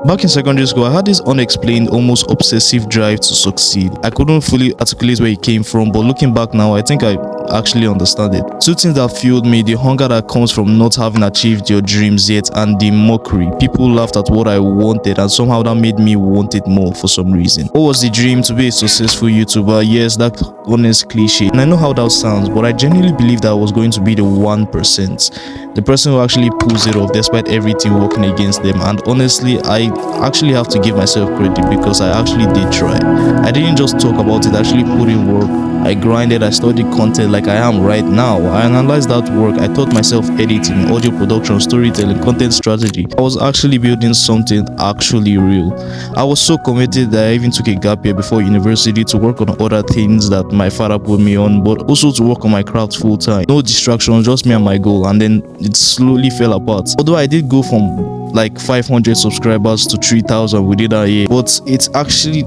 Back in secondary school, I had this unexplained, almost obsessive drive to succeed. I couldn't fully articulate where it came from, but looking back now, I think I actually understand it. Two things that fueled me: the hunger that comes from not having achieved your dreams yet, and the mockery. People laughed at what I wanted, and somehow that made me want it more for some reason. What was the dream? To be a successful YouTuber. Yes, that honest cliche. And I know how that sounds, but I genuinely believed that I was going to be the 1%. The person who actually pulls it off despite everything working against them. And honestly, I actually have to give myself credit because I actually did try. I didn't just talk about it, I actually put in work. I grinded, I studied content like I am right now. I analyzed that work, I taught myself editing, audio production, storytelling, content strategy. I was actually building something actually real. I was so committed that I even took a gap year before university to work on other things that my father put me on, but also to work on my craft full time. No distractions, just me and my goal, and then it slowly fell apart. Although I did go from like 500 subscribers to 3,000 within a year, but it actually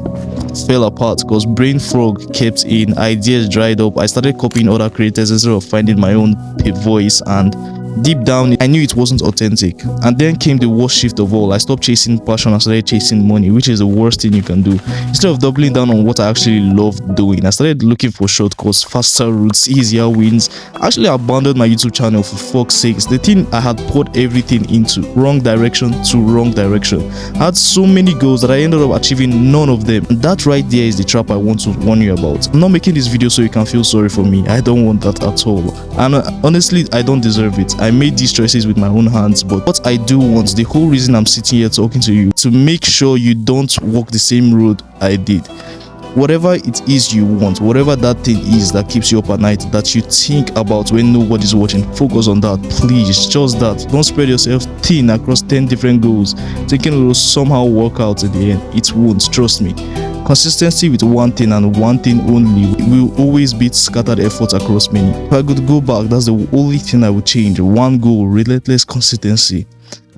fell apart because brain fog kept in, ideas dried up. I started copying other creators instead of finding my own voice, and deep down I knew it wasn't authentic. And then came the worst shift of all. I stopped chasing passion and started chasing money, which is the worst thing you can do. Instead of doubling down on what I actually loved doing, I started looking for shortcuts, faster routes, easier wins. I actually abandoned my YouTube channel for fuck's sakes. The thing I had poured everything into, wrong direction to wrong direction. I had so many goals that I ended up achieving none of them. And that right there is the trap I want to warn you about. I'm not making this video so you can feel sorry for me. I don't want that at all. And honestly, I don't deserve it. I made these choices with my own hands, but what I do want, the whole reason I'm sitting here talking to you, to make sure you don't walk the same road I did. Whatever it is you want, whatever that thing is that keeps you up at night, that you think about when nobody's watching, focus on that, please. Just that. Don't spread yourself thin across 10 different goals thinking it will somehow work out in the end. It won't, trust me. Consistency with one thing and one thing only will always beat scattered efforts across many. If I could go back, that's the only thing I would change. One goal, relentless consistency,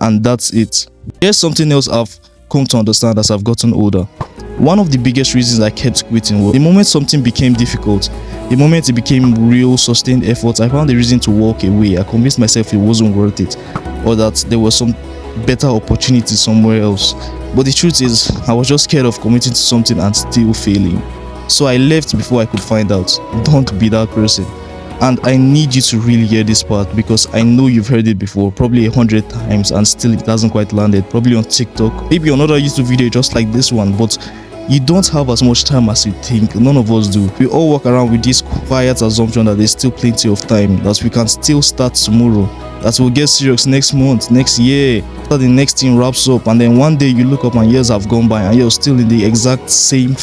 and that's it. Here's something else I've come to understand as I've gotten older. One of the biggest reasons I kept quitting was the moment something became difficult, the moment it became real sustained effort, I found a reason to walk away. I convinced myself it wasn't worth it, or that there was some better opportunity somewhere else. But the truth is, I was just scared of committing to something and still failing. So I left before I could find out. Don't be that person. And I need you to really hear this part, because I know you've heard it before, probably 100 times, and still it hasn't quite landed. Probably on TikTok, maybe another YouTube video just like this one, but you don't have as much time as you think. None of us do. We all walk around with this quiet assumption that there's still plenty of time, that we can still start tomorrow, that we'll get serious next month, next year, that the next thing wraps up, and then one day you look up and years have gone by and you're still in the exact same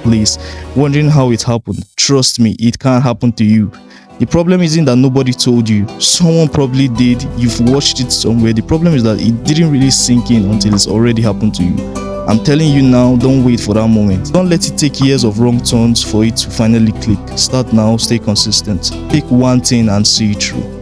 place, wondering how it happened. Trust me, it can't happen to you. The problem isn't that nobody told you. Someone probably did. You've watched it somewhere. The problem is that it didn't really sink in until it's already happened to you. I'm telling you now, don't wait for that moment. Don't let it take years of wrong turns for it to finally click. Start now, stay consistent. Pick one thing and see it through.